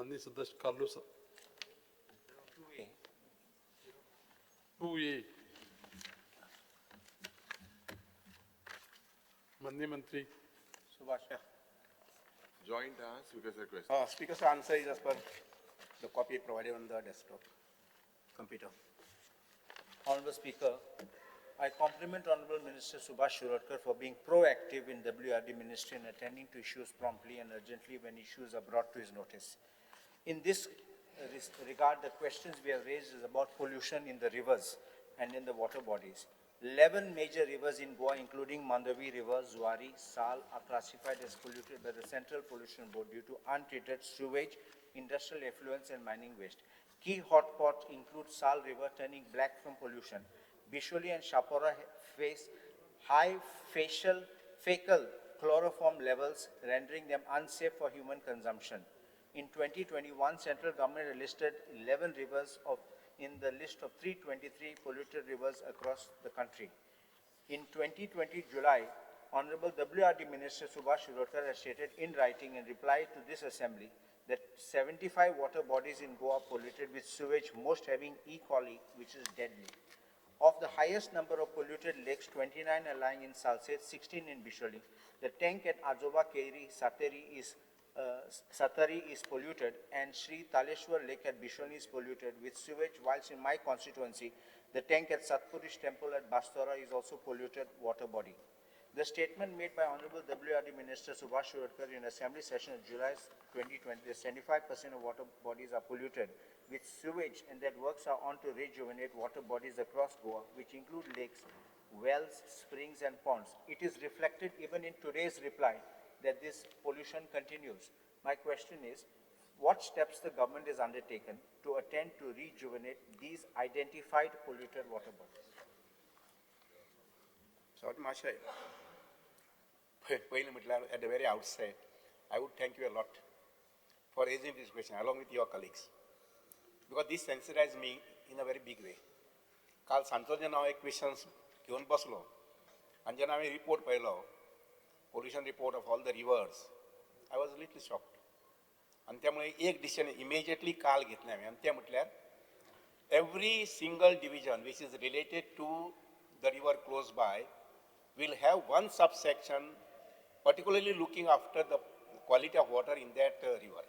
माननीय सदस्य Carlos 2A माननीय मंत्री Subhash. Joint speaker's request. Speaker's answer is as per the copy provided on the desktop computer. Honorable Speaker, I compliment Honorable Minister Subhash Shirodkar for being proactive in WRD Ministry and attending to issues promptly and urgently when issues are brought to his notice. In this regard, the questions we have raised is about pollution in the rivers and in the water bodies. 11 major rivers in Goa, including Mandavi River, Zuari, Sal, are classified as polluted by the Central Pollution Board due to untreated sewage, industrial effluents, and mining waste. Key hotspots include Sal River turning black from pollution. Bisholi and Shapora face high fecal chloroform levels, rendering them unsafe for human consumption. In 2021, central government listed 11 rivers in the list of 323 polluted rivers across the country. In 2020 July, Honorable WRD Minister Subhash Shirodkar has stated in writing in reply to this assembly that 75 water bodies in Goa polluted with sewage, most having E. coli, which is deadly. Of the highest number of polluted lakes, 29 are lying in Salsette, 16 in Bisholi. The tank at Ajoba Keiri, Satari is polluted, and Sri Taleshwar Lake at Bisholi is polluted with sewage, whilst in my constituency, the tank at Satpurish Temple at Bastora is also polluted water body. The statement made by Honorable WRD Minister Subhash Shirodkar in Assembly session of July 2020 that 75% of water bodies are polluted with sewage and that works are on to rejuvenate water bodies across Goa, which include lakes, wells, springs, and ponds. It is reflected even in today's reply that this pollution continues. My question is, what steps the government has undertaken to attend to rejuvenate these identified polluted water bodies? So, Mashay, at the very outset, I would thank you a lot for raising this question along with your colleagues, because this sensitized me in a very big way. काल सांजो जेन्ना हांव एक questions घेवन बसलो आनी जेन्ना हांवें report पळयलो pollution report of all the rivers, I was a little shocked. And त्यामुळे एक डिसिजन immediately काल घेतलें हांवें आनी तें म्हटल्यार every single division which is related to the river close by will have one subsection particularly looking after the quality of water in that river.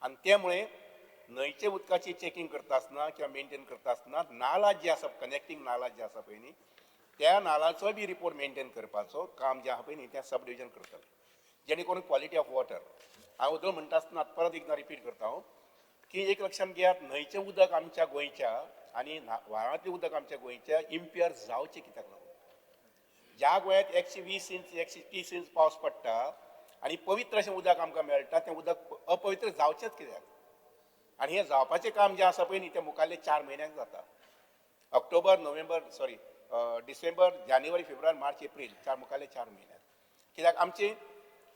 आणि त्यामुळे न्हंयचे उदकाची चेकिंग करता आसतना किंवा मेंटेन करता आसतना नाला जे आसा कनेक्टिंग नाला जे आसा पळय न्ही त्या नालाचो बी रिपोर्ट मेंटेन करपाचो काम जे आहा पळय न्ही तें सब डिविजन करतले जेणे करून क्वॉलिटी ऑफ वॉटर हांव उदक म्हणटा आसतना परत एकदां रिपीट करता हांव की एक लक्षात घेयात न्हंयचें उदक आमच्या गोंयच्या आनी व्हाळांतलें उदक आमच्या गोंयच्या इम्प्युअर जावचें कित्याक लागून ज्या गोंयांत 120 इंच 130 इंच पावस पडटा आनी पवित्र अशें उदक आमकां मेळटा तें उदक अपवित्र जावचेंच कित्याक आनी हें जावपाचें काम जें आसा पळय न्ही तें मुखाल्ले 4 म्हयन्याक जाता ऑक्टोबर नोव्हेंबर डिसेंबर जानेवारी फेब्रुवारी मार्च एप्रील मुखाल्ले 4 म्हयन्याक कित्याक आमची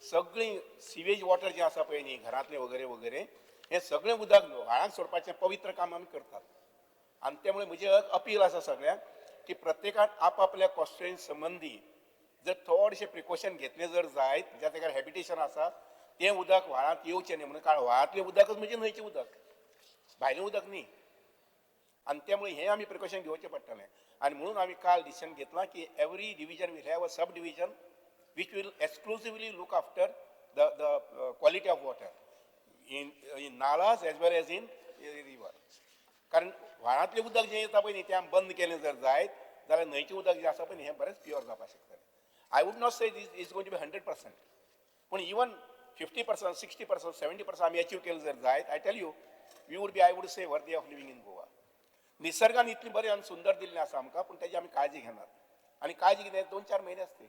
सगळी सिवेज वॉटर जें आसा पळय न्ही घरांतलें वगैरे वगैरे हें सगळें उदक व्हाळांत सोडपाचें पवित्र काम आमी करतात आनी त्यामुळे म्हजें अपील आसा सगळ्यांक की प्रत्येकान आपआपल्या कॉन्स्टिट्युएन्सी संबंदी जर थोडेशें प्रिकॉशन घेतलें जर जायत ज्या जाग्यार हॅबिटेशन आसा तें उदक व्हाळांत येवचें न्ही म्हणून कारण व्हाळांतलें उदकच म्हणजे न्हंयचें उदक भायलें उदक न्ही आनी त्यामुळे हें आमी प्रिकॉशन घेवचें पडटलें आनी म्हणून आमी काल डिसिजन घेतलां की every division will have a subdivision which will exclusively look after the quality of water in nalas as well as in river. कारण व्हाळांतलें उदक जें येता पळय न्ही तें आमी बंद केलें जर जायत जाल्यार न्हंयचें उदक जें आसा पळय न्ही हें बरेंच प्युअर जावपाक शकतलें. I would not say this is going to be 100%, पूण इवन 50%, 60%, 70% आमी अचीव केलें जर जायत I tell you we would be I would say worthy of living in Goa. निसर्गान इतली बरें आनी सुंदर दिल्लें आसा आमकां पूण तेजी आमी काळजी घेनात आनी काळजी कितें 2-4 म्हयने आसते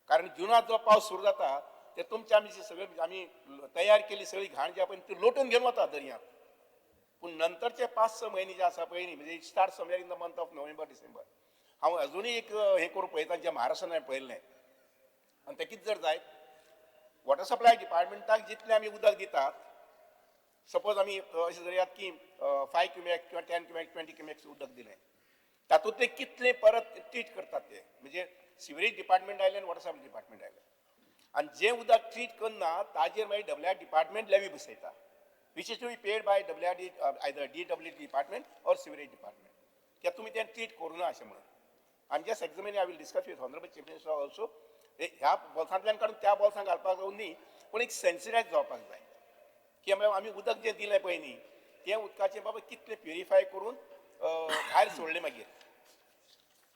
कारण जुनात जो पावस सुरू जाता ते तुमच्या आमी सगळे आमी तयार केली सगळी घाण जी आपण ती लोटून घेवन वता दर्यांत पूण नंतरचे 5-6 म्हयने जे आसा पळय न्ही म्हणजे start somewhere in the month of November December हांव अजुनूय एक हें करून पळयता जें महाराष्ट्रान हांवें पळयल्लें आनी तें कितें जर जायत वॉटर सप्लाय डिपार्टमेंटाक जितलें आमी उदक दितात सपोज आमी अशें धरयात की 5 क्युमेक किंवा 10 क्युमेक 20 क्युमेक उदक दिलें तातूंतले कितले परत ट्रीट करतात ते म्हणजे सिवरेज डिपार्टमेंट आयलें आनी वॉटर सप्लाय डिपार्टमेंट आयलें आनी जें उदक ट्रीट करना ताजेर मागीर WR डिपार्टमेंट लेवी बसयता which is to be paid by WRD, either DWD department or sewerage department. कित्याक तुम्ही तें ट्रीट करूं ना अशें म्हणून. I'm just examining, I will discuss with Honorable Chief Minister also. ह्या बॉल्सांतल्यान काडून त्या बॉल्सांत घालपाक जावन न्ही, पूण एक सेन्सिटायज जावपाक जाय. की आमी उदक जें दिलें पळय न्ही, तें उदकाचें बाबा कितलें प्युरिफाय करून भायर सोडलें मागीर.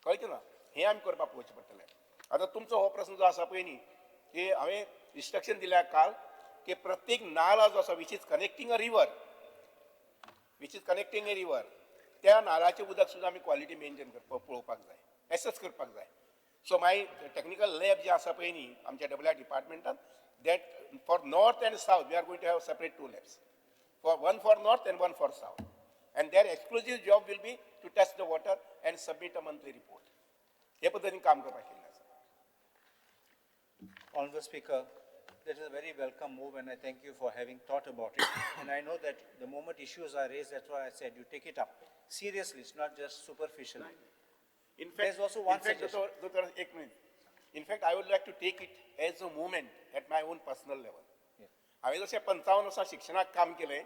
कळ्ळें ना? हें आमी करपाक पळोवचें पडटलें. आतां तुमचो हो प्रश्न जो आसा पळय न्ही, की हांवें इंस्ट्रक्शन दिल्या काल की प्रत्येक नाला जो आसा which is connecting a river, त्या नालाचें उदक सुद्दां आमी क्वॉलिटी मेंटेन पळोवपाक जाय, एसेस करपाक जाय. सो माय टेक्निकल लॅब जे आसा पळय न्ही आमच्या WR डिपार्टमेंटान, that for north and south we are going to have separate 2 labs, one for north and one for south, and their exclusive job will be to test the water and submit a monthly report. हे पद्धतीन काम करपाक केल्लें आसा. Honorable Speaker, that is a very welcome move and I thank you for having thought about it. And I know that the moment issues are raised, that's why I said you take it up. Seriously, it's not just superficial. In fact, There's also one suggestion. In fact, I would like to take it as a movement at my own personal level. Yeah. हांवें जशें 55 वर्सां शिक्षणाक काम केलें,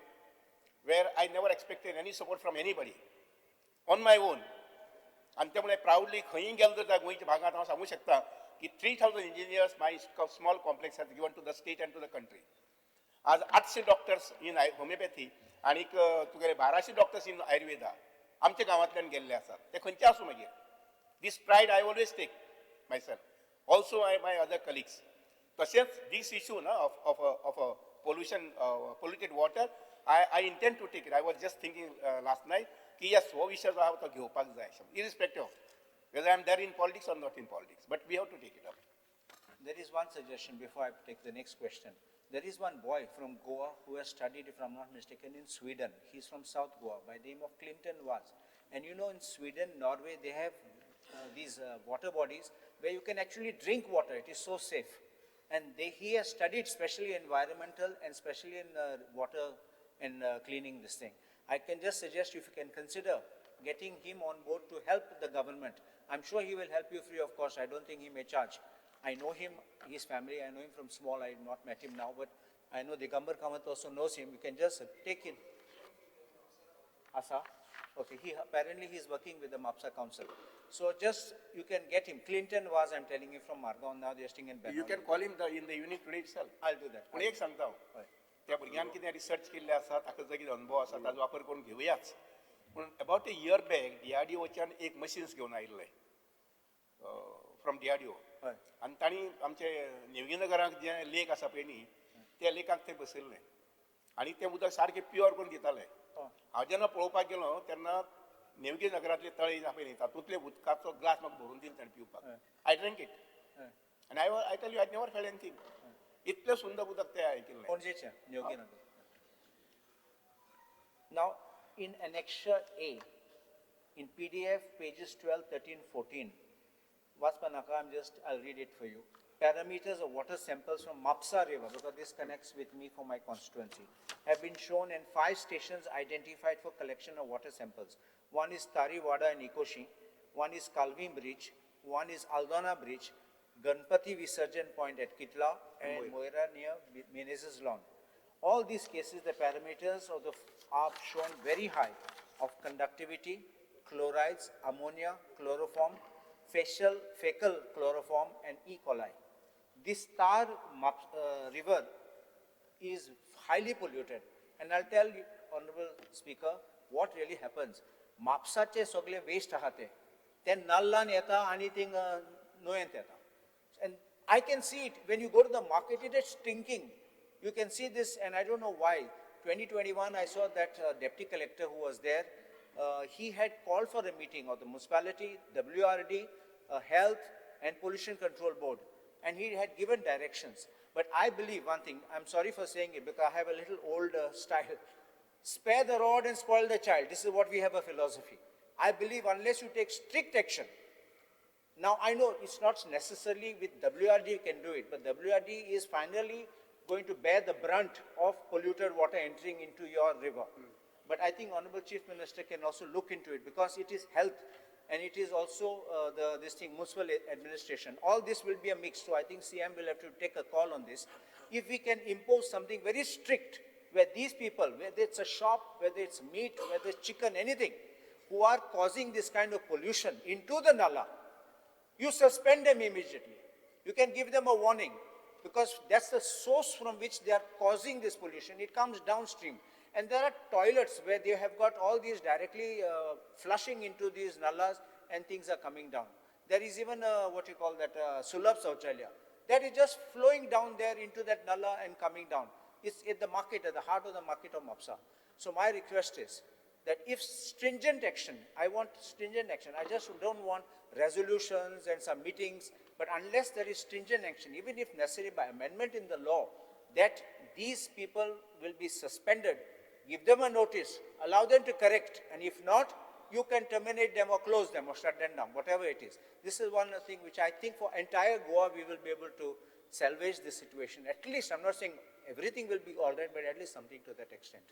where I never expected any support from anybody, on my own. आणि त्यामुळे proudly खंयी गेलो तर त्या गोंयच्या भागात हांव सांगूं शकता की 3000 engineers my small complex has given to the state and to the country. आज 800 डॉक्टर्स इन होमिओपॅथी आणि तुगेले 1200 डॉक्टर्स इन आयुर्वेदा आमच्या गांवांतल्यान गेल्ले आसात. ते खंयचे आसूं मागीर. This pride I always take myself. Also my other colleagues. तशेंच this issue of a pollution, polluted water, I intend to take it. I was just thinking last night कि yes, हो विषय जो आहा तो घेवपाक जाय, irrespective of whether I am there in politics or not in politics, but we have to take it up. There is one suggestion before I take the next question. There is one boy from Goa who has studied, if I'm not mistaken, in Sweden. He's from South Goa by the name of Clinton Vaz. And you know, in Sweden, Norway, they have these water bodies where you can actually drink water. It is so safe. And he has studied specially environmental and especially in water and cleaning this thing. I can just suggest if you can consider getting him on board to help the government. I'm sure he will help you free of cost. I don't think he may charge. I know him, his family, I know him from small. I have not met him now, but I know Digambar Kamath also knows him. You can just take him. Asa? Okay, apparently he is working with the MAPSA Council. So just, you can get him. Clinton was, I'm telling you, from Margaon, now they're staying in Bangalore. You can call him in the evening today itself. I'll do that. पूण एक सांगता हांव, त्या भुरग्यान कितें research केल्ले आसा, ताका जर कितें अनुभव आसा, ताजो वापर करून घेवयाच. पूण अबाउट अ इयर बॅक DRDOच्यान एक मशीन्स घेवन आयिल्ले फ्रॉम DRDO. आनी तांणी आमचे नेवगीनगराक जे लेक आसा पळय न्ही, त्या लेकाक ते बसयल्ले आनी तें उदक सारकें प्युअर करून दिताले. हांव जेन्ना पळोवपाक गेलो तेन्ना नेवगी नगरांतले तळी आसा पळय न्ही, तातूंतले उदकाचो ग्लास म्हाका भरून दिलो ताणें पिवपाक. आय ड्रिंक इट आनी I tell you I never felt anything. इतलें सुंदर उदक तें हांवें केल्लें. Ponjecha, Yoginagar. Now, in Annexure A, in PDF, pages 12, 13, 14, Vaspanaka, I'll read it for you. Parameters of water samples from Mapsa River, because this connects with me for my constituency, have been shown and 5 stations identified for collection of water samples. One is Tariwada in Ikoshi, one is Kalvim Bridge, one is Aldona Bridge, Ganpati Visarjan Point at Kitla, and Moira near Menezes Lawn. All these cases, the parameters of are shown very high of conductivity, chlorides, ammonia, chloroform, fecal chloroform, and E. coli. This Tar river is highly polluted. And I'll tell you, Honorable Speaker, what really happens. Mapsache sogle waste ahate. Then nallan yeta anything noyent yeta. And I can see it when you go to the market, it is stinking. You can see this, and I don't know why. 2021, I saw that deputy collector who was there. He had called for a meeting of the municipality, WRD, health, and pollution control board. And he had given directions. But I believe one thing, I'm sorry for saying it because I have a little old style. Spare the rod and spoil the child. This is what we have a philosophy. I believe unless you take strict action. Now I know it's not necessarily with WRD you can do it, but WRD is finally going to bear the brunt of polluted water entering into your river. But I think Honorable Chief Minister can also look into it because it is health and it is also municipal administration. All this will be a mix. So I think CM will have to take a call on this. If we can impose something very strict, where these people, whether it's a shop, whether it's meat, whether it's chicken, anything, who are causing this kind of pollution into the nala, you suspend them immediately. You can give them a warning because that's the source from which they are causing this pollution. It comes downstream. And there are toilets where they have got all these directly flushing into these nalas and things are coming down. There is even what you call that Sulabh Sauchalya. That is just flowing down there into that nala and coming down. It's at the market, at the heart of the market of Mapsa. So my request is that if stringent action, I want stringent action. I just don't want resolutions and some meetings, but unless there is stringent action, even if necessary by amendment in the law, that these people will be suspended, give them a notice, allow them to correct, and if not, you can terminate them or close them or shut them down, whatever it is. This is one thing which I think for entire Goa we will be able to salvage this situation. At least, I'm not saying everything will be all right, but at least something to that extent.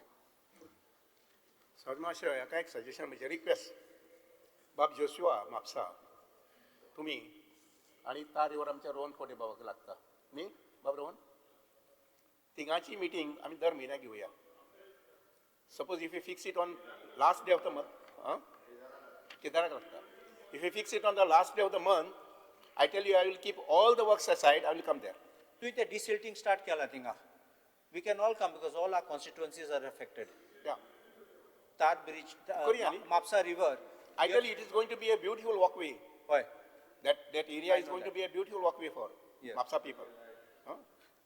Sadmasha, I have a suggestion, a request. Bab Joshua, Mapsa, तुम्ही आणि तारीवर आमच्या रोहन कोटे बाबाक लागता न्ही बाब Rohan तिगाची meeting आम्ही दर महिन्याक घेऊया suppose if you fix it on last day of the month केदाराक लागता if you fix it on the last day of the month I tell you I will keep all the works aside, I will come there. Do the desilting start केला थिंगा we can all come because all our constituencies are affected. Yeah. Tar bridge, Korea, Mapsa river. I tell you it is going to be a beautiful walkway. Why? That area is going to be a beautiful walkway for Mapsa people. Huh?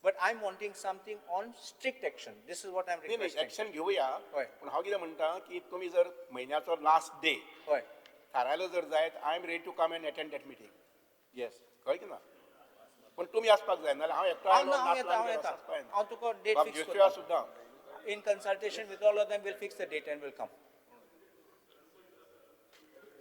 But I'm wanting something on strict action. This is what I'm नाही requesting. Action घेऊया होय. पण हांव कितें म्हणटा की तुम्ही जर म्हयन्याचो लास्ट डे Why? थारायलो जर जायत I am ready to come and attend that meeting Yes. कळ्ळें की ना पण तुम्ही आसपाक जाय नाल्यार हांव एकटो आयलो नाचलो आनी गेलो वचपाक जायना. हांव तुका date बाब fix जोशुआ करता. सुद्दां In consultation with all of them, we'll fix the date and we'll come.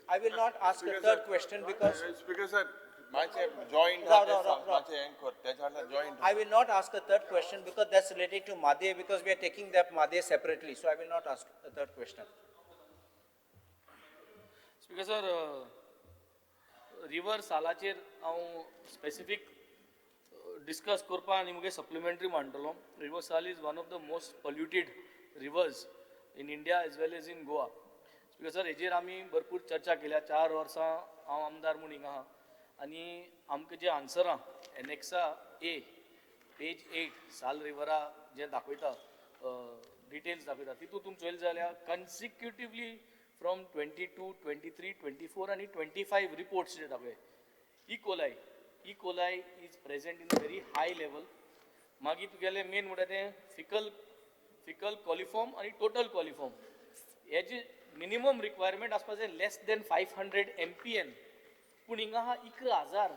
I will not ask a third question because Speaker sir, मातशें joint No, no, no, no. मातशें हें कर तेच्या फाटल्यान joint I will not ask a third question because that's related to Madhe because we are taking that Madhe separately. So I will not ask a third question. Speaker sir, river सालाचेर हांव specific discuss करपा आनी मुगे supplementary मांडटलो. River Sal is one of the most polluted rivers in India as well as in Goa. Speaker sir हेजेर आमी भरपूर चर्चा केल्या 4 वर्सां हांव आमदार म्हणून हिंगा आहा आनी आमकां जे आन्सरां एनेक्सा ए पेज 8 साल रिवरा जे दाखयता डिटेल्स दाखयता तितूंत तुमी चोयलें जाल्यार कन्सिक्युटिवली फ्रॉम 22, 23, 24 आनी 25 रिपोर्ट्स जे दाखय E. coli is present in a very high level. मागीर तुगेले मेन म्हणटा तें फिकल कॉलिफॉर्म आनी टोटल कॉलिफॉर्म हेजे मिनिमम रिक्वायरमेंट आसपाक जाय लेस देन 500 MPN पूण हिंगा हा 11,000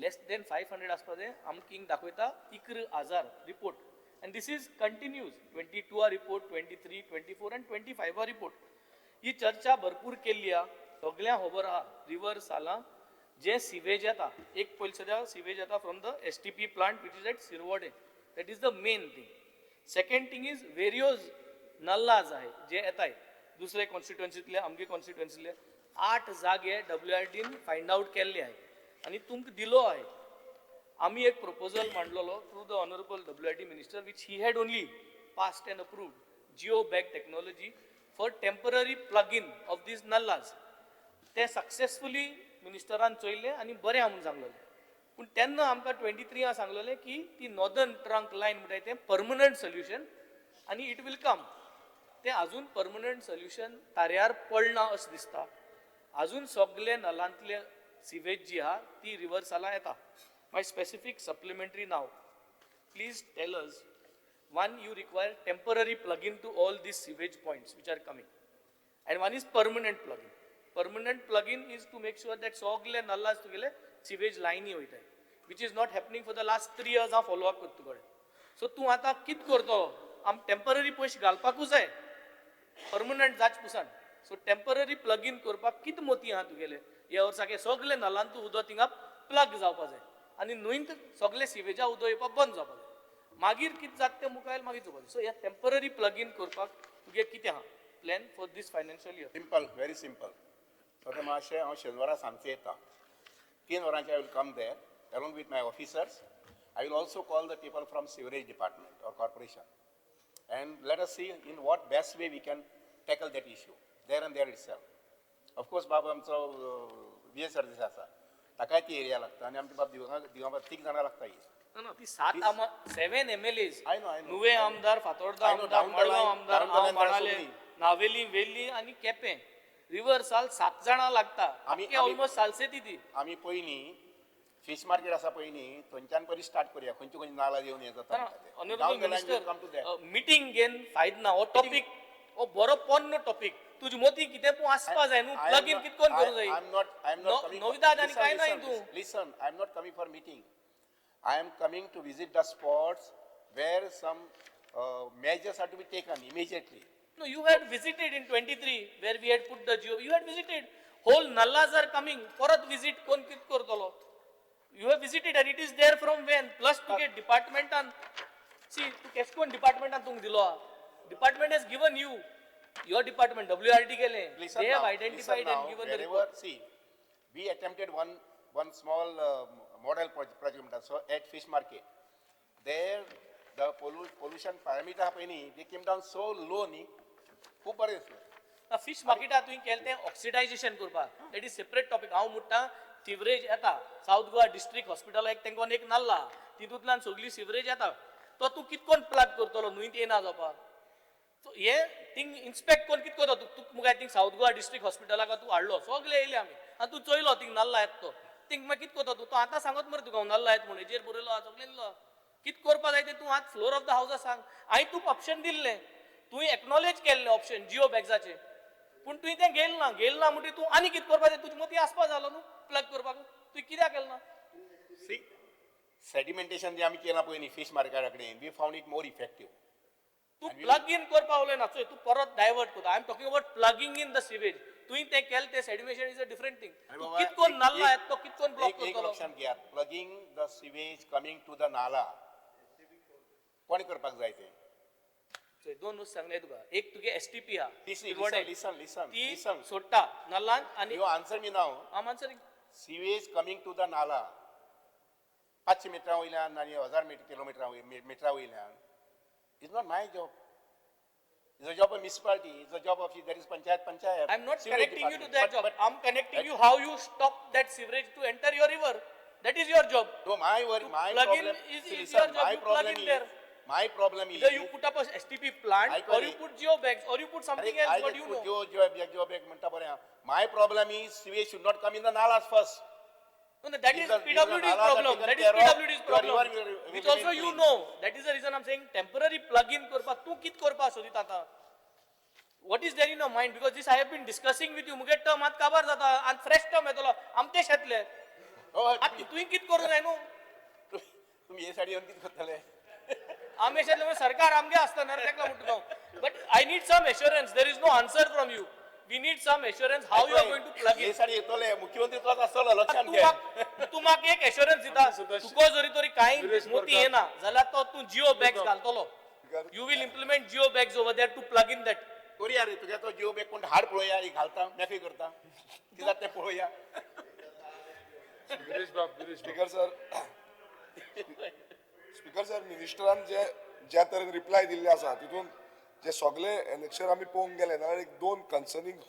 लेस देन 500 आसपाक जाय आमकां हिंग दाखयता 11,000 report end this is continues 22 report 23, 24 आनी 25 रिपोर्ट. ही चर्चा भरपूर केल्ली आहा सगळ्यांक खबर आहा रिवर साला जे सिवेज येता एक पयलीं सद्या सिवेज येता from the STP plant which is at Sirvade that is the main thing. Second thing is various nallahs आहे जे येताय दुसरे कॉन्स्टिट्युएन्सीतले आमगे कॉन्स्टिट्युएन्सीतले 8 जागे WRDन फायंड आउट केल्ले आहे आनी तुमकां दिलो आहे. आमी एक प्रपोजल मांडलेलो through the honourable WRD minister which he had only passed and approved geo bag technology for temporary plug in of these nallahs. ते सक्सेसफुली मिनिस्टरान चोयले आनी बरें म्हणून सांगलेलें पूण तेन्ना आमकां 23 सांगलेलें की ती नॉर्दर्न ट्रंक लायन म्हणटाय तें परमनंट सोल्युशन आनी इट वील कम. तें आजून परमनंट सोल्युशन ताऱ्यार पडना अशें दिसता. आजून सगळे नलांतले सिवेज जी आहा ती रिवर्साला येता. माय स्पेसिफीक सप्लिमेंटरी नाव please tell us one you require temporary plug in to all these sewage points which are coming and one is permanent plug in. Permanent plug-in is to make sure that सगळे नल्लाज तुगेले sewage लायनी वयताय which is not happening for the last 3 years हांव follow up करता तुकडे. So तूं आतां कित करतलो आम टेम्पररी पयशे घालपाकूच जाय परमनंट जाच पुसान. सो टेम्पररी प्लग इन करपाक कित मोती आहा तुगेले ह्या वर्साके सगळे नलांत तूं उदक थिंगा प्लग जावपा जाय आनी न्हंयत सगळे सिवेजा उदक येवपाक बंद जावपा जाय. मागीर कित जाता तें मुखार मागीर चोवपा जाय. सो ह्या टेम्पररी प्लग इन करपाक तुगे कितें आहा plan for this financial year? Simple very simple. So मातशें हांव शेनवारा सांजचें येता 3 वरांचे I will come there along with my officers. I will also call the people from sewerage department or corporation And let us see in what best way we can tackle that issue, there and there itself. Of course, बाबा आमचो VS Sardesai आसा, ताकाय ती area लागता, आनी आमचे बाब दिगांबर 3 जाणां लागता ही. ना ती 7 MLAs I know. नुवे आमदार फातोर्डा I know, आमदार down the मडगांव line, आमदार down the हांव line there are so म्हणाले many. नावेली वेल्ली आणि केपें रिव्हर्साल 7 जाणां लागता आमी- ऑलमोस्ट सालसेती ती आमी पयलीं फिश मार्केट आसा पयलीं थंयच्यान पयलीं स्टार्ट करया, खंयची खंयची नाला येवन हे जाता. Honourable come to that. Minister meeting घेन फायद ना हो टॉपिक हो बरो पोन्न टॉपिक तुजी मोती कितें पूण आसपा जाय न्हू प्लग इन कितकोन करूं जाय I'm not coming for- नविदाद आनी listen, काय ना listen, तूं listen, I'm not coming for meeting. I am coming to visit the spots where some measures are to be taken immediately. No, you had visited in 23 where we had put the geo. You had visited. Whole nallas are coming. Parat visit kon kit kortolo. You have visited and it is there from when? Plus to get department on. See, to keskon department on tung dilo. Department has given you. Your department, WRT ke liye. Listen They have now, identified listen now, and given the wherever- report. See, we attempted one small model project so at fish market. There, the pollution parameter they came down so low ni. खूप बरें दिसलें. ना fish मार्केटात तुवें केलें तें ऑक्सिडायजेशन करपाक that is separate topic हांव म्हणटा सिवरेज येता सावथ गोवा डिस्ट्रिक्ट हॉस्पिटलाक तेंकोन एक नाल्ला तितूंतल्यान सगळी सिवरेज येता तो तूं कितकोन प्लग करतलो न्हंयत येना जावपाक सो हे थिंग इन्स्पेक्ट कोन्न कित करता तूं मुगे थिंग सावथ गोवा डिस्ट्रिक्ट हॉस्पिटलाक तूं हाडलो सगळे येयले आमी आनी तूं चोयलो थिंग नाल्ला येता तो थिंग मागीर कित करता तूं आतां सांगत मरे तुका नाल्ला येता म्हणून हेजेर बरयलो आहा सगळें दिलो कित करपा जाय तें तूं आतां फ्लोर ऑफ द हावसा सांग हांवें तुका ऑप्शन दिल्लें तुवें एक्नॉलेज केल्लें ऑप्शन जिओ बॅग्साचें पूण तुवें तें गेल ना म्हणटी तूं आनी कितें करपाचें तुजी मती आसपा जालो न्हू प्लग करपाक तुवें कित्याक केलें ना See, sedimentation जे आमी केलां पळय फिश मार्केटा कडेन, we found it more effective. तूं प्लग इन करपा उलयना चोय तूं परत डायवर्ट करता I am talking about plugging in the sewage तुवें तें केलें तें सेडिमेशन इज अ डिफरंट थिंग तूं कितकोन नाल्ला येता तो कितकोन ब्लॉक एक करतलो लक्षात घ्या, plugging the sewage coming to the nala कोणी करपाक जाय तें. चोय दोन नुस्तें सांगलें तुका एक तुगे एसटीपी हा Listen. ती सोडटा नाल्लान आनी You answer me now. I'm answering Sewage coming to the nala. 500 metre वयल्यान आनी 1000 मिटरा वयल्यान. It's not my job. It's a job of municipality. It's a job of that is panchayat. I'm not sewage connecting you to department. that job. But I'm connecting you how you stop that sewerage to enter your river. That is your job. no, my plug in problem is see, your listen, job. You plug in there. my problem is Either you put up a STP plant I or agree. you put geobags or you put something else. What do you know? job म्हणटा बरें. My problem is sewage should not come in the nalas first. No, that is These are PWD's nalas are problem. taken That is care of. PWD's Your problem. river will Which remain also you clean. know. That is the reason I'm saying temporary plug-in करपा तू कित करपा सोदीत आतां? What is there in your mind? Because this I have been discussing with you. मुगे term आत काबार जाता and fresh term येतलो. आमचे शेतले. Oh, आत तुवें कित करूं जाय न्हू? तुम्ही हे साडी येवन कितें करतले? आमी शेतले सरकार आमगे आसता ना तेका म्हणटा हांव. But I need some assurance. There is no answer from you. We need some assurance how you are going to plug हे in. साडी येतले मुख्यमंत्री तोच आसतलो लक्षात घे. तू म्हाका एक एश्योरन्स दिता तुका जरी तरी कांय मोती येना जाल्यार तो तूं जिओ बॅग्स घालतलो you will implement geo bags over there to plug in that करूया रे तुगे तो जीव बॅग कोण हाड पळोवया ही घालता मॅफी करता कित्याक तें पळोवया. स्पीकर सर मिनिस्टरान ज्या तरेन रिप्लाय दिल्ले आसा तितून जे सगळे एनेक्शन आमी पळोवंक गेले नाल्यार एक दोन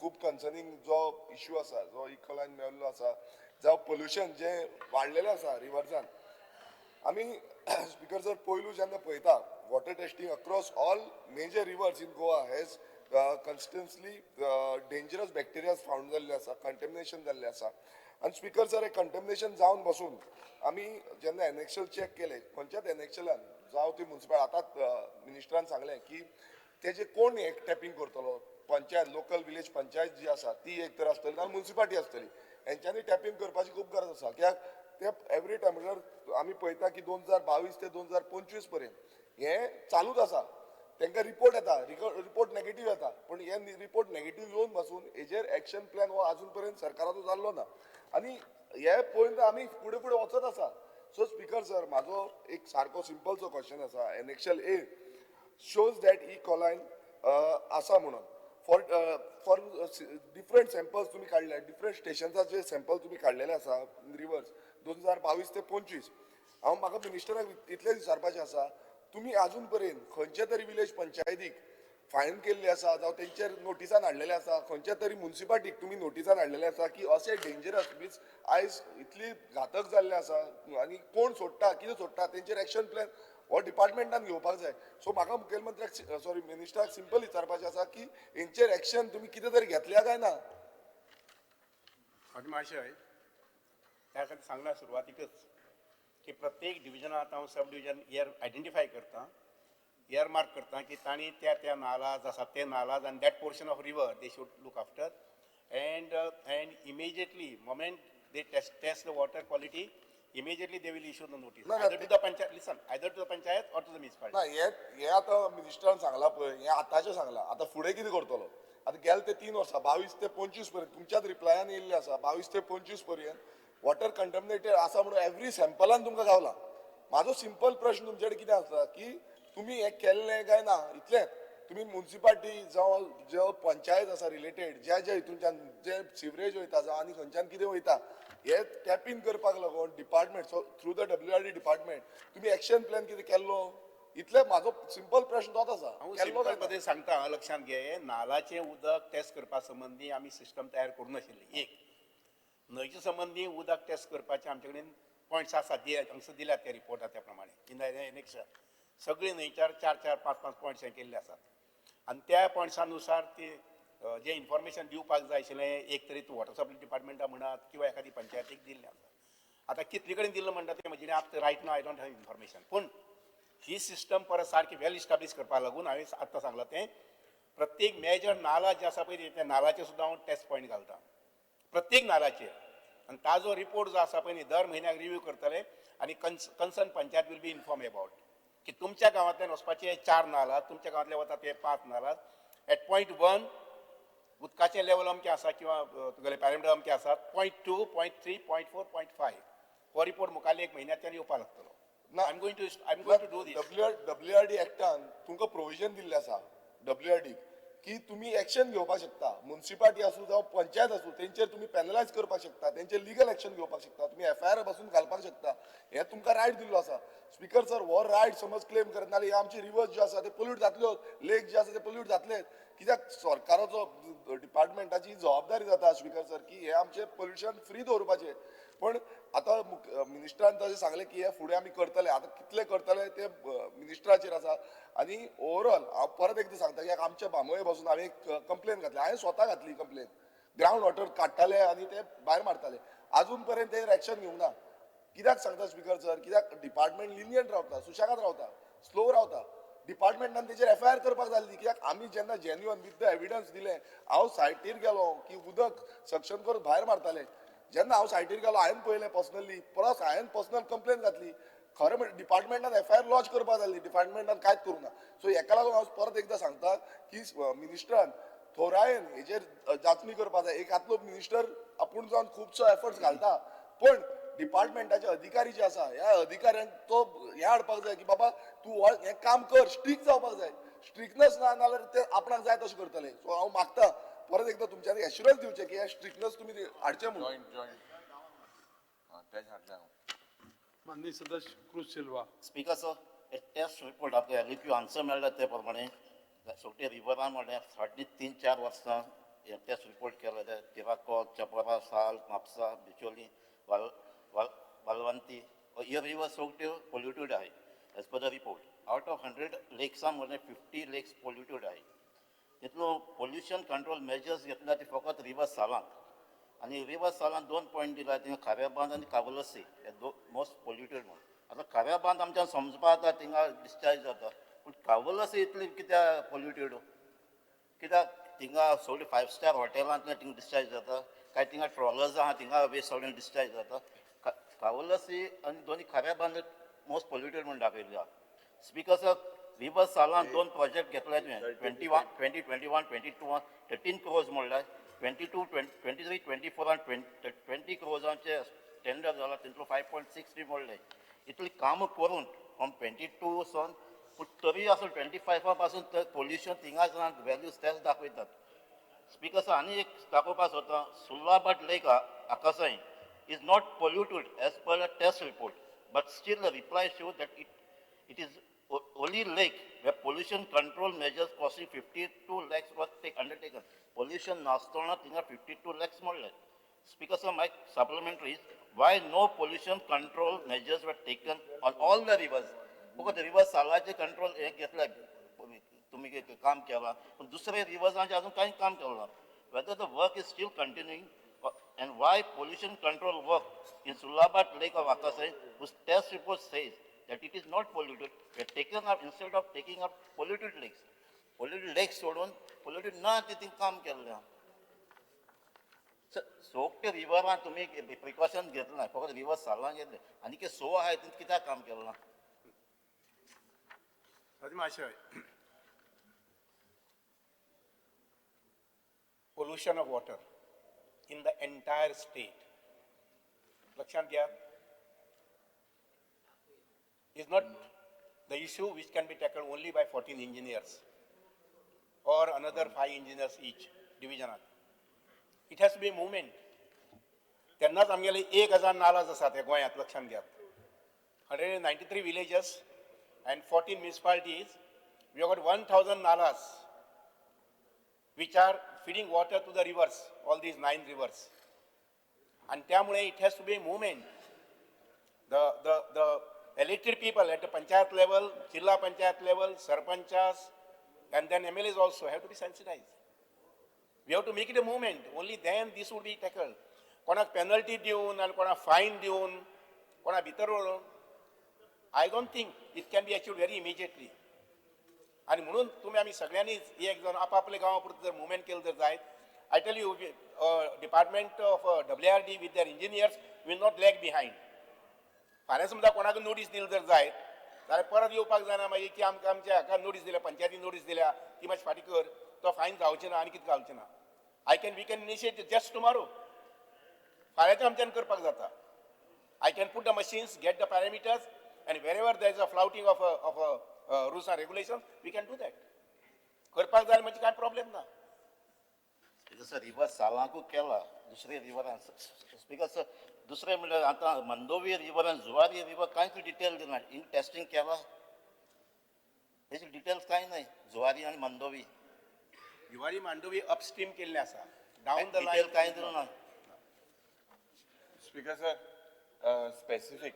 खूब कन्सर्निंग जो इश्यू आसा जो इकोलायन मेळिल्लो आसा जावं पोल्युशन जे वाडलेलें आसा रिवर्सान आमी स्पीकर सर पयलू जेन्ना पळयता water testing across all major rivers in Goa has constantly dangerous bacterias found जाल्ले आसा कंटेमिनेशन जाल्लें आसा आनी स्पीकर सर हे कंटेमिनेशन जावन बसून आमी जेन्ना एनेक्शल चॅक केले खंयच्याच एनेक्शलान जावं ती म्युनिसिपल आतांच मिनिस्टरान सांगलें की तेजे कोण एक टॅपिंग करतलो पंचायत लोकल विलेज पंचायत जी आसा ती एक तर आसतली ना म्युनिसिपालिटी आसतली हेंच्यांनी टॅपिंग करपाची खूब गरज आसा कित्याक ते एवरी टायम म्हणल्यार आमी पळयता की 2022 ते 2025 पर्यंत हे चालूच आसा तांकां रिपोर्ट येता रिपोर्ट नेगेटीव येता पण हे रिपोर्ट नेगेटीव येवन पासून हेजेर एक्शन प्लॅन हो आजून पर्यंत सरकाराचो जाल्लो ना आनी हे पळोवन आमी फुडें फुडें वचत आसा सो स्पीकर सर म्हाजो एक सारको सिंपलसो क्वेश्चन आसा एनेक्शल ए shows that E. coli आसा म्हणून फॉर डिफरंट सॅम्पल्स तुम्ही काढले डिफरंट स्टेशन्साचे सॅम्पल तुम्ही काडलेले आसा रिवर्स 2022 ते 25 हांव म्हाका मिनिस्टराक इतलें विचारपाचें आसा तुम्ही अजून पर्यंत खंयच्या तरी विलेज पंचायतीक फायन केल्ली आसा जावं तेंचेर नोटिसान हाडलेले आसा खंयच्या तरी म्युन्सिपाल्टीक तुम्ही नोटिसान हाडलेले आसा की अशें डेंजरस मीन्स आयज इतली घातक जाल्ले आसा आनी कोण सोडटा कितें सोडटा तेंचेर एक्शन प्लॅन हो डिपार्टमेंटान घेवपाक जाय. सो म्हाका मुखेलमंत्र्याक सॉरी मिनिस्टराक सिंपल विचारपाचें आसा की हेंचेर एक्शन तुम्ही कितें तरी घेतल्या काय ना. अटमाशय त्या खातीर सांगला सुरवातीकच की प्रत्येक डिव्हिजनात हांव सब डिव्हिजन एअर आयडेंटिफाय करता एअर मार्क करता की तांणी त्या नालाज आसा ते नालाज आनी that portion of river they should look after and immediately moment they test the water quality immediately they will issue the notice No, either to the panchayat listen either to the panchayat or to the municipality. ना हे आता मिनिस्टरान सांगला पळय हे आतांचें सांगला आतां फुडें कितें करतलो आतां गेले ते 3 वर्सां 22 ते 25 पर्यंत तुमच्याच रिप्लायान येयल्ले आसा 22 ते 25 पर्यंत वॉटर कंटॅमिनेटेड आसा म्हणून एवरी सॅम्पलान तुमकां गावला. म्हाजो सिंपल प्रश्न तुमचे कडेन कितें आसा की तुम्ही हे केल्लें काय ना इतलेंच तुम्ही म्युन्सिपाल्टी जावं जो पंचायत आसा रिलेटेड ज्या हितूनच्यान जे सिवरेज वयता जावं आनी खंयच्यान कितें वयता हे टॅप इन करपाक लागून department so through the WRD department तुम्ही एक्शन प्लॅन कितें केल्लो इतले म्हाजो सिंपल प्रश्न तोच आसा हांव केल्लो काय सिंपल ना? पद्दतीन सांगता लक्षांत घे नालाचें उदक टेस्ट करपा संबंधी आमी सिस्टम तयार करूं नाशिल्ले. एक न्हंयचे संबंधी उदक टेस्ट करपाचे आमचे कडेन पॉयंट्स आसात हांगसर दिल्यात त्या रिपोर्टां त्या प्रमाणे इन द सगळी न्हंयच्यार 4-4, 5-5 पॉयंट्स हे केल्ले आसात आनी त्या पॉयंट्सानुसार ती जे इन्फॉर्मेशन दिवपाक जाय आशिल्लें एक तरी तूं वॉटर सप्लाय डिपार्टमेंटाक म्हणत किंवा एखादी पंचायतीक दिल्लें आसा. आतां कितले कडेन दिल्लो म्हणटा तें म्हजे आतां right now I don't have information पूण ही सिस्टम परत सारकी वेल इस्टाब्लीश करपाक लागून हांवें आतां सांगलां तें प्रत्येक मेजर नाला जे आसा पळय त्या नालाचेर सुद्दां हांव टेस्ट पॉयंट घालता प्रत्येक नालाचेर आनी ताजो रिपोर्ट जो आसा पळय न्ही दर म्हयन्याक रिव्यू करतले आनी concern panchayat will be inform about की तुमच्या गांवांतल्यान वचपाचे 4 नाला तुमच्या गांवांतले वता ते 5 नाला एट पॉयंट 1 उदकाचें लेवल अमकें आसा किंवा तुगेले पॅरामिटर अमकें आसात पॉयंट 2, पॉयंट 3, पॉयंट 4, पॉयंट 5 हो रिपोर्ट मुखाल्ले 1 म्हयन्यांतल्यान येवपाक लागतलो. I am going to do this. WRD एक्टान तुमकां प्रोविजन दिल्लें आसा WRD की तुम्ही एक्शन घेवपाक शकता म्युन्सिपाल्टी आसूं जावं पंचायत आसूं तेंचेर तुम्ही पॅनलायज करपाक शकता तेंचेर लिगल एक्शन घेवपाक शकता तुम्ही FIR बसून घालपाक शकता हे तुमकां रायट दिल्लो आसा. स्पीकर सर हो रायट समज क्लेम करत नाल्यार हे आमचे रिवर्स जे आसा ते पोल्यूट जातल्यो लेक जे आसा ते पोल्यूट जातलेच कित्याक सरकाराचो डिपार्टमेंटाची जबाबदारी जाता स्पीकर सर की हे आमचे पोल्युशन फ्री दवरपाचे. पण आता मिनिस्टरान तशें सांगलें की हे फुडें आमी करतले आतां कितले करतले ते मिनिस्टराचेर आसा आनी ओवरऑल हांव परत एकदां सांगता की आमच्या बांबोळे बसून हांवें एक कंप्लेन घातली हांवें स्वता घातली कंप्लेन ग्रावंड वॉटर काडटाले आनी ते भायर मारताले अजून पर्यंत ते एक्शन घेवंक ना. कित्याक सांगता स्पीकर सर कित्याक डिपार्टमेंट लिनियंट रावता सुशेगाद रावता स्लो रावता डिपार्टमेंटान तेचेर FIR करपाक जाय कित्याक आमी जेन्ना जेन्युअन विथ द एविडन्स दिलें हांव सायटीर गेलो की उदक सक्शन करून भायर मारताले जेन्ना हांव सायटीर गेलो हांवें पळयलें पर्सनली प्लस हांवें पर्सनल कंप्लेन घातली खरें म्हणजे डिपार्टमेंटान FIR लॉन्च करपाक जाय डिपार्टमेंटान कांयच करूं ना. सो हेका लागून हांव परत एकदां सांगता की मिनिस्टरान थोरायेन हेचेर जाचणी करपाक जाय. एक आतलो मिनिस्टर आपूण जावन खुबसो एफर्ट्स घालता पण डिपार्टमेंटाचे अधिकारी जे आसा ह्या अधिकाऱ्यांक तो हें हाडपाक जाय की बाबा तूं हें काम कर स्ट्रिक्ट जावपाक जाय स्ट्रिक्टनेस ना जाल्यार ते आपणाक जाय तशें करतले. सो हांव मागता परत एकदां तुमच्यानी एश्युरन्स दिवचें की हे स्ट्रिक्टनेस तुमी हाडचें म्हणून. जॉईंट तेच हाडलें हांव. माननीय सदस्य क्रूज सिल्वा. स्पीकर सर एक टेस्ट रिपोर्ट आपल्या लिक्यू आन्सर मेळ्ळा ते प्रमाणे सोगटे रिवरान म्हणल्यार फाटलीं 3-4 वर्सां हे टेस्ट रिपोर्ट केले तिराकोल चपरा साल म्हापसा बिचोली वालवंती हे रिवर सोगट्यो पोल्युटेड आहाय as per the report out of 100 लेक्सां म्हणल्यार 50 लेक्स पोल्युटेड आहाय. तितलो पोल्युशन कंट्रोल मेजर्स घेतला ते फकत रिवर सालांत आनी रिवर सालांत 2 पॉयंट दिला थिंगा खाऱ्याबांद आनी कावलसी हे मोस्ट पोल्युटेड म्हणून. आतां खाऱ्याबांद आमच्यान समजपा जाता थिंगा डिस्चार्ज जाता पूण कावलसी इतली कित्याक पोल्युटेड कित्याक थिंगा सगळीं 5 स्टार हॉटेलांतल्यान थिंगा डिस्चार्ज जाता काय थिंगा ट्रॉलर्स आहा थिंगा वेस्ट सगळें डिस्चार्ज जाता. कावलसी आनी दोनी खाऱ्याबांद मोस्ट पोल्युटेड म्हणून दाखयल्ली आहा. स्पीकर सर रिवर सालांत 2 प्रोजेक्ट घेतले तुवें 2021-22 13 crores म्हणल्यार 22-23-24 आनी 20 crores टेंडर जाला तितलो 5.63 म्हणले इतली कामां करून फ्रॉम 22 सावन पूण तरी आसून 25 पासून पोल्युशन थिंगाच वॅल्यूज तेच दाखयतात. स्पीकर सर आनी एक दाखोवपाक सोदता सुल्लाबट लेक आकासाई is not polluted as per a test report but still the reply shows that it is only lake where pollution control measures costing 52 lakhs was undertaken. Pollution nastona tinga 52 lakhs modle. Speaker sir, my supplementary is why no pollution control measures were taken on all the rivers? Because the rivers salaचे control एक घेतला तुम्ही काम केला पण दुसरे रिवर्सांचे अजून काही काम केलं ना. Whether the work is still continuing and why pollution control work in Sulabat Lake of Akasai, whose test report says that it is not polluted, we are taking up instead of taking up polluted lakes. Polluted lakes सोडून polluted ना तिथे काम केलं. सोकटे रिव्हरान तुम्ही precaution घेतलं नाही फक्त river सारला घेतले आणि के सो आहे तिथे किती काम केलं ना. Pollution of water in the entire state, Lakshman Gyat, is not the issue which can be tackled only by 14 engineers or another 5 engineers each division. It has to be a movement. तेन्नाच आमगेले 1000 नालाज आसात ह्या गोंयांत लक्षांत घेयात. 193 villages and 14 municipalities. We have got 1000 nalas which are feeding water to the rivers, all these 9 rivers. And त्यामुळे it has to be a movement. The elected people at the panchayat level, Jilla panchayat level, sarpanchas, and then MLAs also have to be sensitized. We have to make it a movement. Only then this would be tackled. कोणाक penalty दिवन and कोणाक fine दिवन, कोणाक भितर व्हरून, I don't think it can be achieved very immediately. आणि म्हणून तुम्ही आम्ही सगळ्यांनीच एक जण आपापल्या गावापुरतं जर मुवमेंट केलं तर जायत. I tell you, Department of WRD with their engineers will not lag behind. फाल्यां समजा कोणाक नोटीस दिली जर जायत जाल्यार परत येवपाक जायना मागीर की आमकां आमच्या हाका नोटीस दिल्या पंचायती नोटीस दिल्या ती मातशी फाटीं कर तो फायन जावचें ना आनी कितें घालचें ना. We can initiate just tomorrow. फाल्यांच्या आमच्यान करपाक जाता. I can put the machines, get the parameters, and wherever there is a flouting of rules and regulations, we can do that. करपाक जाय म्हणजे काय प्रॉब्लेम ना. जसं रिव्हर सालांकू केला दुसरे रिव्हरान स्पीकर सर दुसरे म्हणजे आता मंदोवी रिव्हर आणि जुवारी रिव्हर कांयच डिटेल दिना इन टेस्टिंग केला हेची डिटेल्स कांय नाही जुवारी आणि मंदोवी जुवारी मांडोवी अपस्ट्रीम केल्ले आसा. डाऊन द डिटेल लाईन कांय दिलं ना. Speaker sir, specific,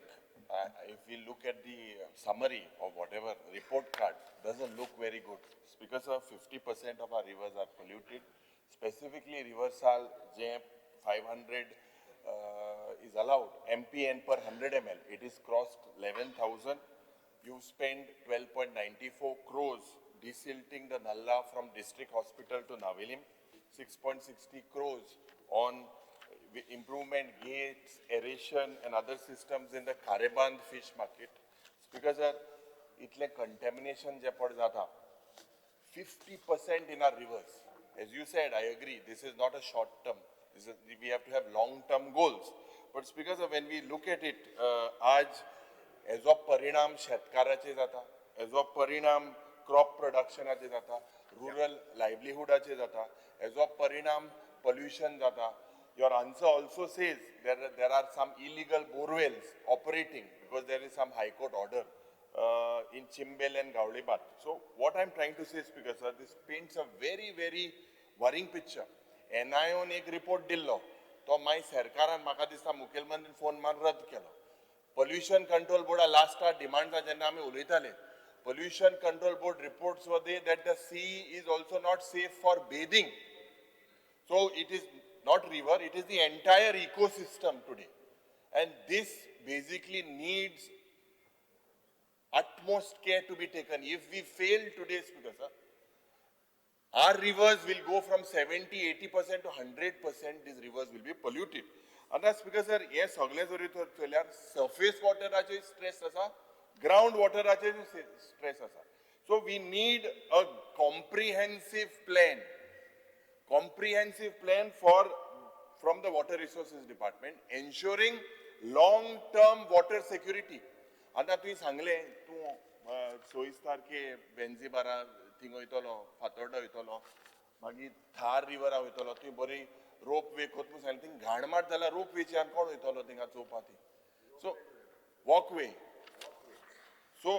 if we look at the summary of whatever report card, doesn't look very good. Speaker sir, 50% of our rivers are polluted. Specifically, River Sal J 500 is allowed. MPN per 100 ml. It is crossed 11,000. You spend 12.94 crores desilting the Nalla from district hospital to Navilim. 6.60 crores on improvement gates, aeration and other systems in the Kareband fish market. Speaker sir, itle contamination je pad jata. 50% in our rivers. As you said, I agree, this is not a short term. We have to have long-term goals. But Speaker sir, when we look at it, as of parinam शेतकाराचे जाता, as of parinam crop productionaचे जाता, rural livelihoodचे जाता, as of parinam pollution जाता. Your answer also says there are some illegal borewells operating because there is some High Court order in Chimbel and Gaulibat. So what I'm trying to say, Speaker sir, this paints a very, very worrying picture. NIO ने एक report दिल्लो, तो माई सरकारान म्हाका दिसता मुखेलमंत्रीन phone मारून रद्द केलो. Pollution Control Board last demand जेन्ना आमी उलयताले, Pollution Control Board reports were there that the sea is also not safe for bathing. So it is not river, it is the entire ecosystem today. And this basically needs utmost care to be taken. If we fail today, Speaker sir, our rivers will go from 70-80% to 100%, these rivers will be polluted. And that's because sir, yes, surface water stress asa, ground water stress asa. So we need a comprehensive plan from the Water Resources Department, ensuring long-term water security. आता तुवें सांगलें तूं 24 तारखे बेंजीबारा thing वयतलो फातोर्डा वयतलो मागीर थार रिवरा वयतलो तुवें बरी रोप वे कोत म्हूण सांगलें थिंग घाणमाट जाल्यार रोप वेची आनी कोण वयतलो थिंगा चोवपा ती so walkway so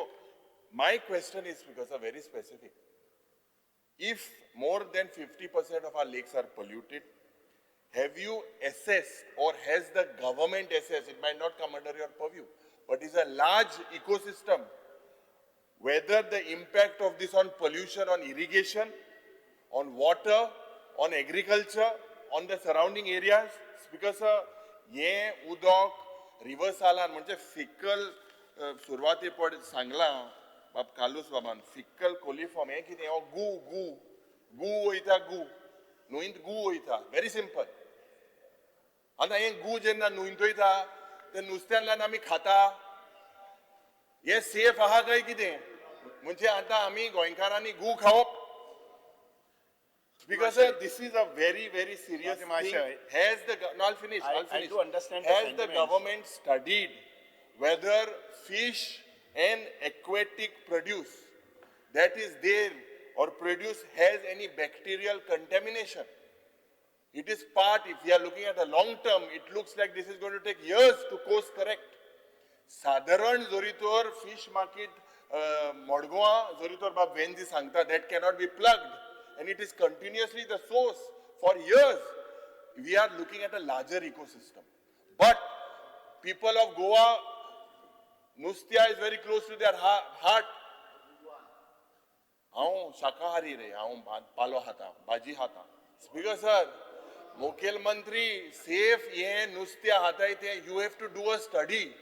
My question is because of very specific. If more than 50% of our lakes are polluted, have you assessed or has the government assessed, it might not come under your purview, but it's a large ecosystem, whether the impact of this on pollution, on irrigation, on water, on agriculture, on the surrounding areas? Because ये उदक reverse आलान म्हणजे fickle सुरवाती पड सांगला बाब कालूस बाबान fickle coliform हे कितें हो गू गू गू वयता गू न्हंयत गू वयता वेरी सिंपल आतां हे गू जेन्ना न्हंयत वयता ते नुस्त्यांतल्यान आमी खाता हे सेफ आहा काय कितें म्हणजे आतां आमी गोंयकारांनी गू खावप because this is a very, very serious thing. Has the no, I'll finish. I do understand the Has the sentiments. government studied whether fish and aquatic produce that is there or produce has any bacterial contamination? It is part. If we are looking at the long term, it looks like this is going to take years to course correct. साधारण जोरीतोर fish market मडगांवा जोरीतोर बाब वेंजी सांगता that cannot be plugged. And it is continuously the source for years. We are looking at a larger ecosystem. But people of Goa, Nustia is very close to their heart. Aun shakahari re, aun palo hata, baji hata. Speaker sir, Mukhil Mantri, safe ye Nustia hata ite, you have to do a study.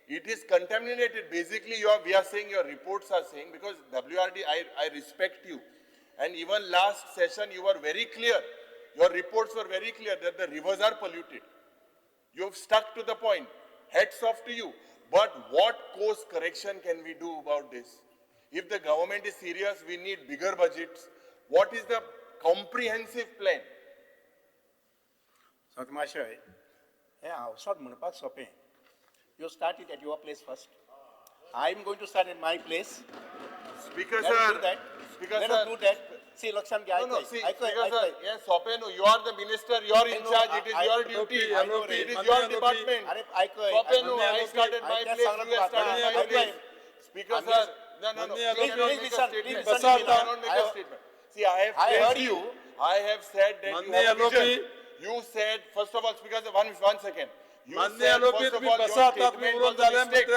It is contaminated. Basically, we are saying, your reports are saying, because WRD, I respect you. And even last session, you were very clear. Your reports were very clear that the rivers are polluted. You have stuck to the point. Hats off to you. But what course correction can we do about this? If the government is serious, we need bigger budgets. What is the comprehensive plan? Satmashay, yeah, sort म्हणपाक सोपें. You start it at your place first. I'm going to start at my place. Speaker Let us sir, do that. Speaker Let sir. us do that. See, Lakshan, No, see, Speaker sir, yes, Sopenu, you are the minister, you are in charge, it is your duty, it is your department. Sopenu, I started my place, you have started my place. Speaker sir, no, Please listen, please You listen to me now. cannot make a statement. See, I have I heard praised you. I have said that you have a vision. You said, first of all, Speaker sir, one second. You said, first of all, your statement was a mistake.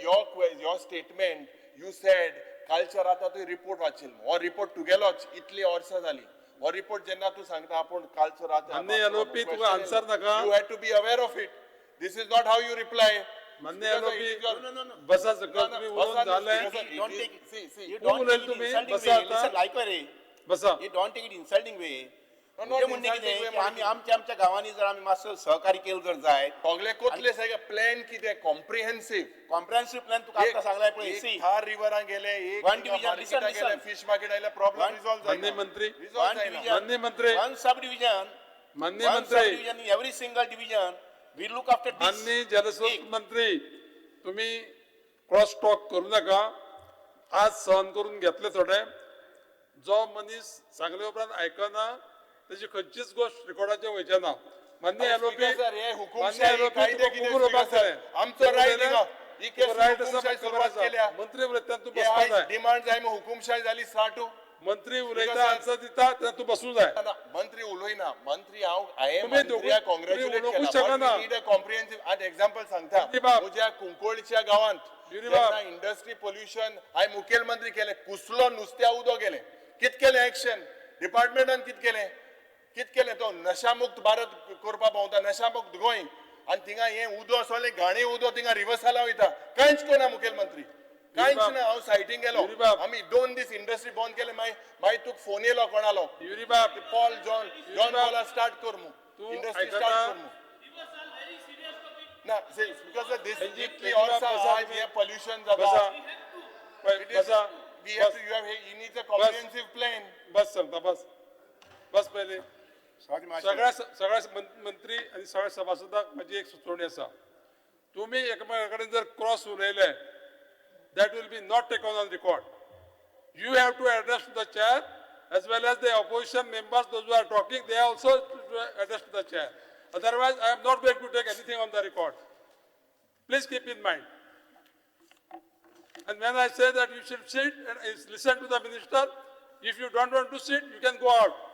Your statement, you said, कालच्या राता तू report वाचिल हो report तुगेलोच इतली वर्सां जाली हो report जेन्ना तू सांगता आपूण कालच्या राता you had to be aware of it. This is not how you reply. बसा सकल तुम्ही उलोवन झाले You don't take it insulting way. Listen, like way. बसा You don't take it insulting way. not म्हणजे म्हणणे insulting कितें way की आमी आमच्या गांवांनी जर आमी मातसो सहकारी केलं जर जाय सगळे कोतले सगळे प्लॅन कितें कॉम्प्रिहेन्सिव्ह कॉम्प्रिहेन्सिव्ह प्लॅन तुका आतां सांगलाय पळय सी थार रिवरां गेले एक One division, listen, गेले listen. फिश मार्केट आयले प्रॉब्लेम One- रिझॉल्व माननीय जायना मंत्री रिझॉल्व जायना माननीय मंत्री one sub-division, माननीय one मंत्री sub-division in every single division, we look after this. माननीय जलस्रोत मंत्री तुम्ही क्रॉस टॉक करू नका आज सहन करून घेतले थोडे जो मनीस सांगले उपरांत आयकना त्याची खंयचीच गोष्ट रिकॉर्डाचेर वयचे ना माननीय एलओपी सर हे माननीय हुकुमशाही एलओपी कायदे कितें उबो रावपाक सर जाय आमचो रायट ही केस रायट आसा हुकुमशाही खबर सुरवात आसा केल्या मंत्री उलयतना तूं हे बसपाक आयज जाय डिमांड जाय मग हुकुमशाही जाली स्टार्टू मंत्री उलयता आन्सर दिता तेन्ना तूं बसूं जाय मंत्री उलयना मंत्री हांव हांवें तुम्ही मंत्र्याक तुम्ही कॉंग्रॅच्युलेट उलोवंकूच केला शकना. But we need a comprehensive आज एक्झाम्पल सांगता युनिबाब. म्हज्या कुंकोळच्या गांवांत युनिबाब. जेन्ना इंडस्ट्री पोल्युशन हांवें मुखेलमंत्री केले कुसलो नुस्त्या उदो गेले कित केलें एक्शन डिपार्टमेंटान कित केलें तो नशामुक्त भारत करपा पावता नशामुक्त गोंय आनी थिंगा हें उदो सगळें घाणें उदो थिंगा रिवर्साला वयता कांयच कोना मुखेलमंत्री कांयच युनिबाब. ना हांव सायटीन गेलो युनिबाब. आमी 2 दीस इंडस्ट्री बंद केले मागीर तुका फोन येयलो कोणालो युनिबाब पॉल जॉन पॉला स्टार्ट कर मु तू इंडस्ट्री आयकता? स्टार्ट कर मु ना because this Benji, Italy Benji, वर्सां बसा आज तुम्ही. हे पोल्युशन बसा जाता बसा we have to you have he needs a comprehensive plan बस सांगता बस पहिले सगळ्या मंत्री आणि सगळ्या सभासदांक माझी एक सुचोवणी आसा तुम्ही एकमेका कडेन जर क्रॉस उलयले that will be not taken on record. You have to address to the chair as well as the opposition members, those who are talking, they also address to the chair. Otherwise, I am not going to take anything on the record. Please keep in mind. And when I say that you should sit and listen to the minister, if you don't want to sit, you can go out.